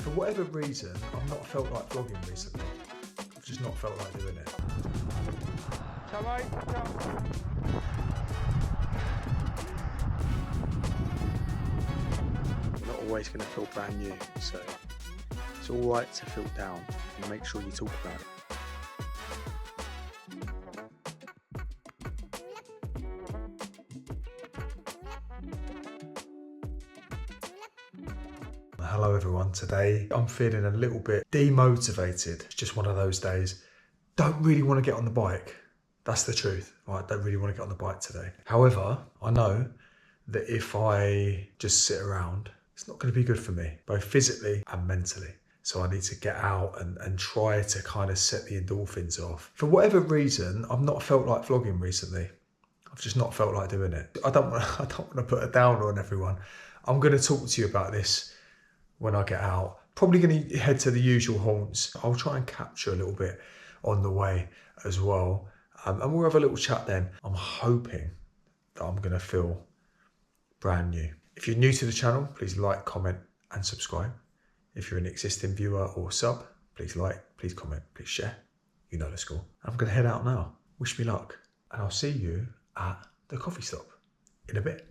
For whatever reason, I've not felt like vlogging recently. I've just not felt like doing it. You're not always going to feel brand new, so it's alright to feel down and make sure you talk about it. Hello everyone, today I'm feeling a little bit demotivated. It's just one of those days. Don't really want to get on the bike. That's the truth. I don't really want to get on the bike today. However, I know that if I just sit around, it's not going to be good for me, both physically and mentally. So I need to get out and try to kind of set the endorphins off. For whatever reason, I've not felt like vlogging recently. I've just not felt like doing it. I don't want to put a downer on everyone. I'm going to talk to you about this when I get out. Probably going to head to the usual haunts. I'll try and capture a little bit on the way as well. And we'll have a little chat then. I'm hoping that I'm going to feel brand new. If you're new to the channel, please like, comment and subscribe. If you're an existing viewer or sub, please like, please comment, please share. You know the score. I'm going to head out now. Wish me luck. And I'll see you at the coffee stop in a bit.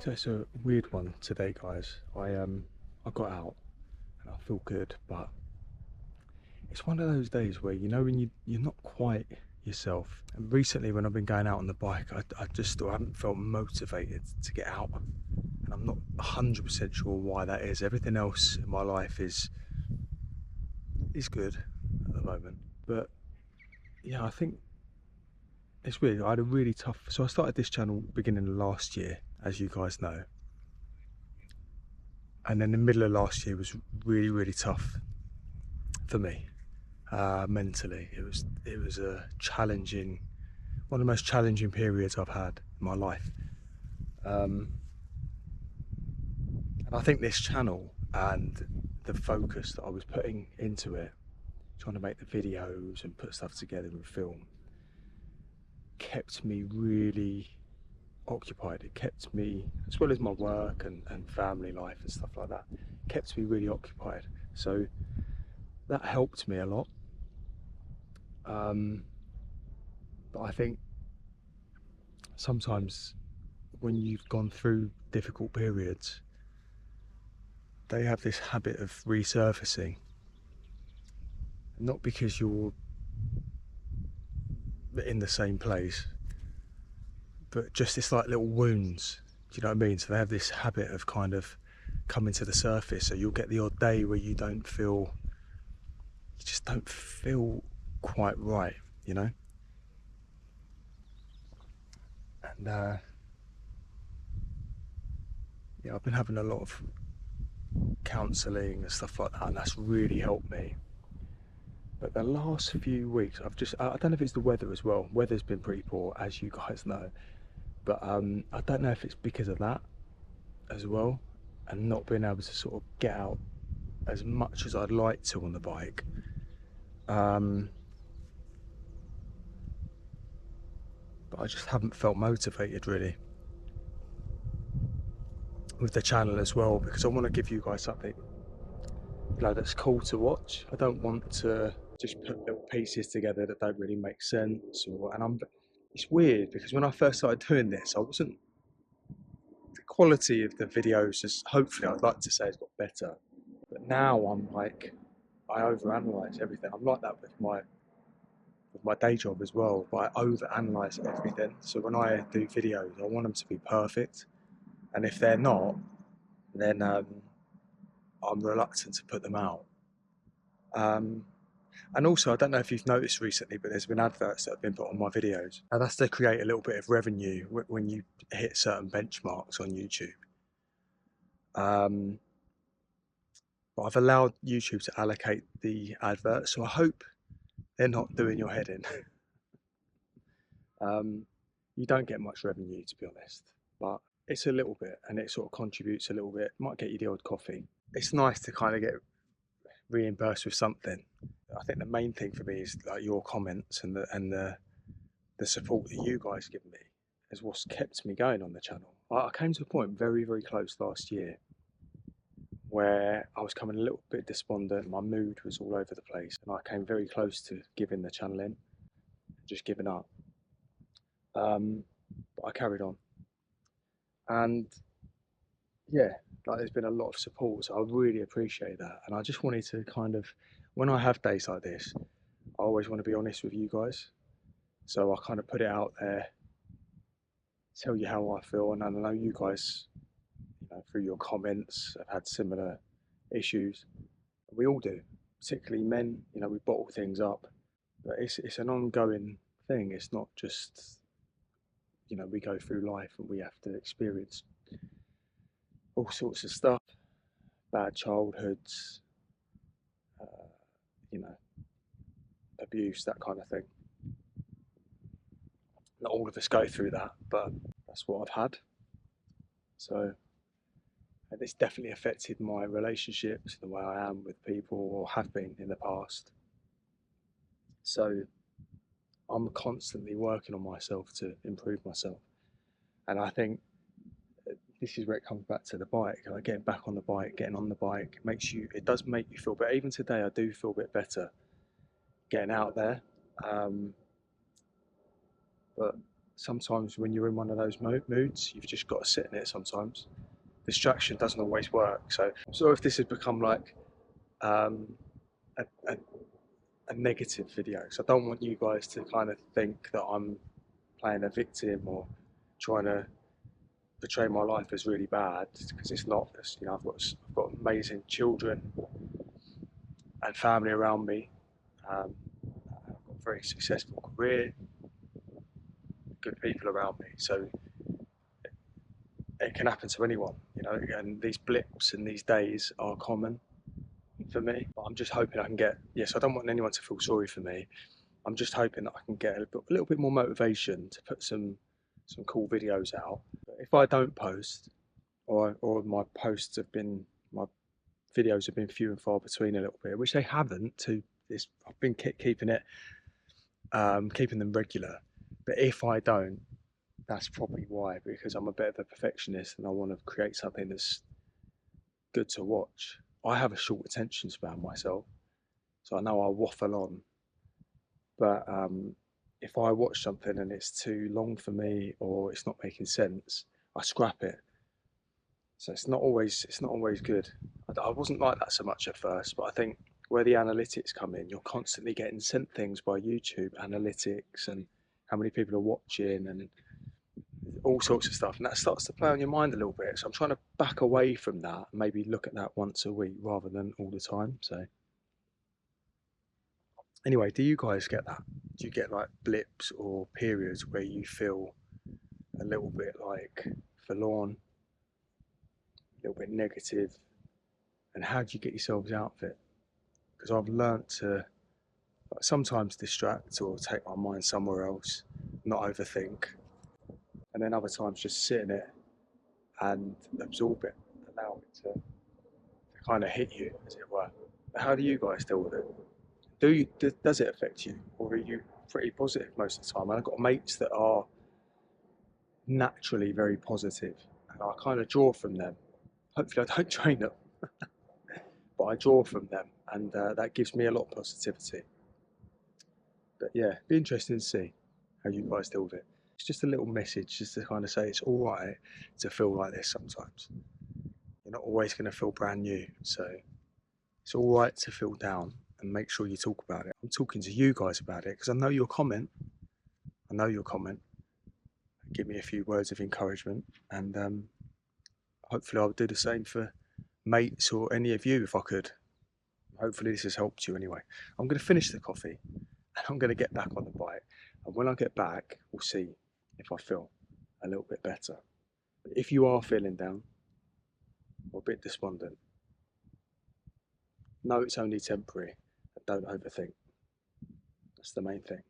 So it's a weird one today, guys. I got out and I feel good, but it's one of those days where, you know, when you're not quite yourself. And recently when I've been going out on the bike, I just still haven't felt motivated to get out. And I'm not 100% sure why that is. Everything else in my life is good at the moment. But yeah, I think it's weird. I had a really tough, so I started this channel beginning of last year, as you guys know. And then the middle of last year was really, really tough for me, mentally. It was a challenging, one of the most challenging periods I've had in my life. And I think this channel and the focus that I was putting into it, trying to make the videos and put stuff together and film, kept me really occupied. It kept me, as well as my work and family life and stuff like that, kept me really occupied. So that helped me a lot. But I think sometimes when you've gone through difficult periods, they have this habit of resurfacing. Not because you're in the same place, but just it's like little wounds, do you know what I mean? So they have this habit of kind of coming to the surface. So you'll get the odd day where you just don't feel quite right, you know? And yeah, I've been having a lot of counselling and stuff like that, and that's really helped me. But the last few weeks, I don't know if it's the weather as well. Weather's been pretty poor, as you guys know. But I don't know if it's because of that as well, and not being able to sort of get out as much as I'd like to on the bike. But I just haven't felt motivated really with the channel as well, because I want to give you guys something, you know, that's cool to watch. I don't want to just put little pieces together that don't really make sense. It's weird because when I first started doing this, the quality of the videos, just hopefully I'd like to say it's got better. But now I'm like, I overanalyze everything. I'm like that with my with my day job as well, but I overanalyze everything. So when I do videos, I want them to be perfect, and if they're not, then I'm reluctant to put them out. And also, I don't know if you've noticed recently, but there's been adverts that have been put on my videos, and that's to create a little bit of revenue when you hit certain benchmarks on YouTube. But I've allowed YouTube to allocate the adverts, so I hope they're not doing your head in. You don't get much revenue, to be honest, but it's a little bit, and it sort of contributes a little bit. Might get you the odd coffee. It's nice to kind of get reimbursed with something. I think the main thing for me is like your comments and the support that you guys give me is what's kept me going on the channel. I came to a point very, very close last year where I was coming a little bit despondent, my mood was all over the place, and I came very close to giving the channel in, just giving up. But I carried on, and yeah, like there's been a lot of support, so I really appreciate that. And I just wanted to kind of, when I have days like this, I always want to be honest with you guys. So I kind of put it out there, tell you how I feel, and I know you guys, through your comments, have had similar issues. We all do, particularly men. We bottle things up, but it's an ongoing thing. It's not just we go through life and we have to experience all sorts of stuff, bad childhoods, uh, you know, abuse, that kind of thing. Not all of us go through that, but that's what I've had. So it's definitely affected my relationships, the way I am with people, or have been in the past. So I'm constantly working on myself to improve myself. And I think this is where it comes back to the bike. Like getting back on the bike, getting on the bike it does make you feel better. Even today, I do feel a bit better getting out there. But sometimes when you're in one of those moods, you've just got to sit in it sometimes. Distraction doesn't always work. So I'm sorry if this has become like um, a, a, a negative video. So I don't want you guys to kind of think that I'm playing a victim or trying to portray my life as really bad, because it's not. I've got amazing children and family around me. I've got a very successful career, good people around me. So it can happen to anyone, and these blips and these days are common for me. But I'm just hoping I can get, yes, I don't want anyone to feel sorry for me. I'm just hoping that I can get a little bit more motivation to put some cool videos out. But if I don't post, or my posts have been, my videos have been few and far between a little bit, which they haven't. I've been keeping them regular. But if I don't, that's probably why, because I'm a bit of a perfectionist and I want to create something that's good to watch. I have a short attention span myself, so I know I'll waffle on. But if I watch something and it's too long for me or it's not making sense, I scrap it. So it's not always good. I wasn't like that so much at first, but I think where the analytics come in, you're constantly getting sent things by YouTube analytics and how many people are watching and all sorts of stuff, and that starts to play on your mind a little bit. So I'm trying to back away from that and maybe look at that once a week rather than all the time. So anyway, do you guys get that? Do you get like blips or periods where you feel a little bit like forlorn, a little bit negative? And how do you get yourselves out of it? Because I've learnt to sometimes distract or take my mind somewhere else, not overthink, and then other times just sit in it and absorb it, allow it to kind of hit you, as it were. But how do you guys deal with it? Does it affect you, or are you pretty positive most of the time? And I've got mates that are naturally very positive, and I kind of draw from them. Hopefully, I don't train them, but I draw from them, and that gives me a lot of positivity. But yeah, be interesting to see how you guys deal with it. It's just a little message, just to kind of say it's all right to feel like this sometimes. You're not always going to feel brand new, so it's all right to feel down, and make sure you talk about it. I'm talking to you guys about it because I know you'll comment. Give me a few words of encouragement, and hopefully I'll do the same for mates or any of you if I could. Hopefully this has helped you anyway. I'm going to finish the coffee and I'm going to get back on the bike. And when I get back, we'll see if I feel a little bit better. But if you are feeling down or a bit despondent, know it's only temporary and don't overthink. That's the main thing.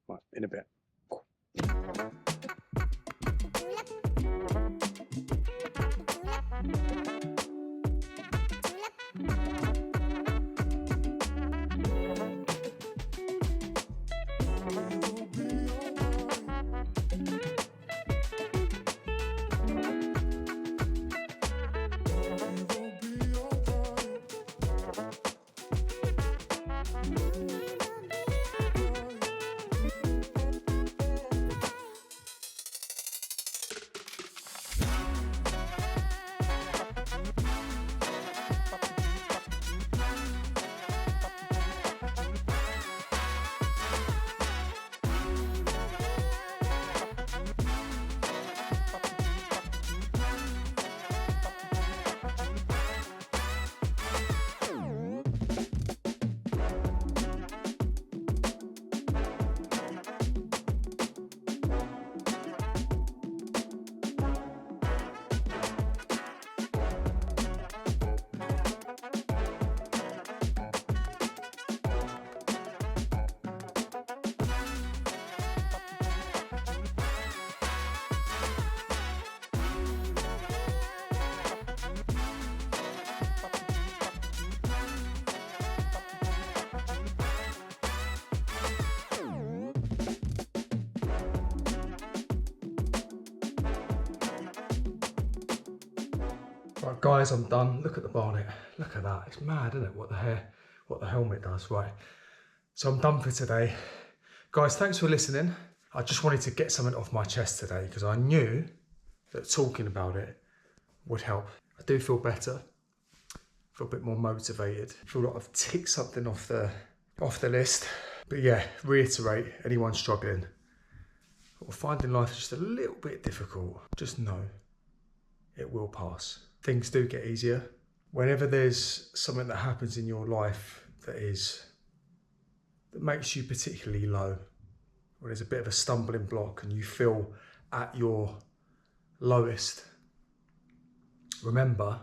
Right, in a bit. Right guys, I'm done. Look at the bonnet. Look at that. It's mad, isn't it? What the helmet does. Right. So I'm done for today. Guys, thanks for listening. I just wanted to get something off my chest today because I knew that talking about it would help. I do feel better. Feel a bit more motivated. Feel like I've ticked something off the list. But yeah, reiterate, anyone struggling or finding life just a little bit difficult, just know it will pass. Things do get easier. Whenever there's something that happens in your life that makes you particularly low, or there's a bit of a stumbling block and you feel at your lowest, remember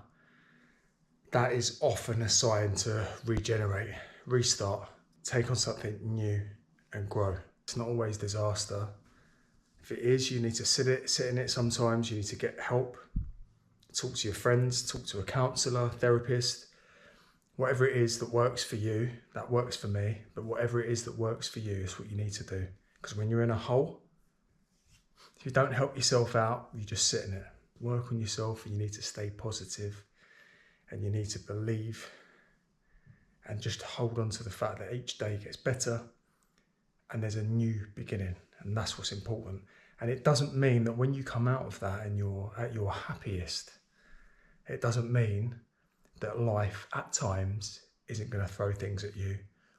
that is often a sign to regenerate, restart, take on something new and grow. It's not always disaster. If it is, you need to sit in it sometimes. You need to get help. Talk to your friends, talk to a counsellor, therapist, whatever it is that works for you, that works for me, but whatever it is that works for you is what you need to do. Because when you're in a hole, if you don't help yourself out, you just sit in it. Work on yourself, and you need to stay positive, and you need to believe and just hold on to the fact that each day gets better and there's a new beginning, and that's what's important. And it doesn't mean that when you come out of that and you're at your happiest, it doesn't mean that life at times isn't going to throw things at you,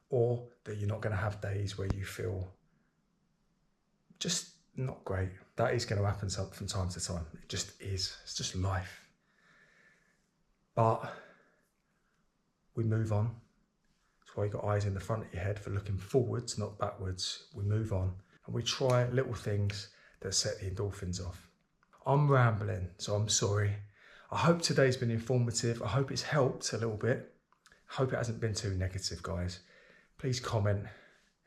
or that you're not going to have days where you feel just not great. That is going to happen from time to time. It just is. It's just life. But we move on. That's why you've got eyes in the front of your head for looking forwards, not backwards. We move on and we try little things that set the endorphins off. I'm rambling, so I'm sorry. I hope today's been informative. I hope it's helped a little bit. I hope it hasn't been too negative, guys. Please comment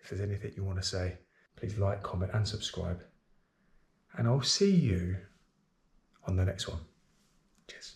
if there's anything you want to say. Please like, comment and subscribe. And I'll see you on the next one. Cheers.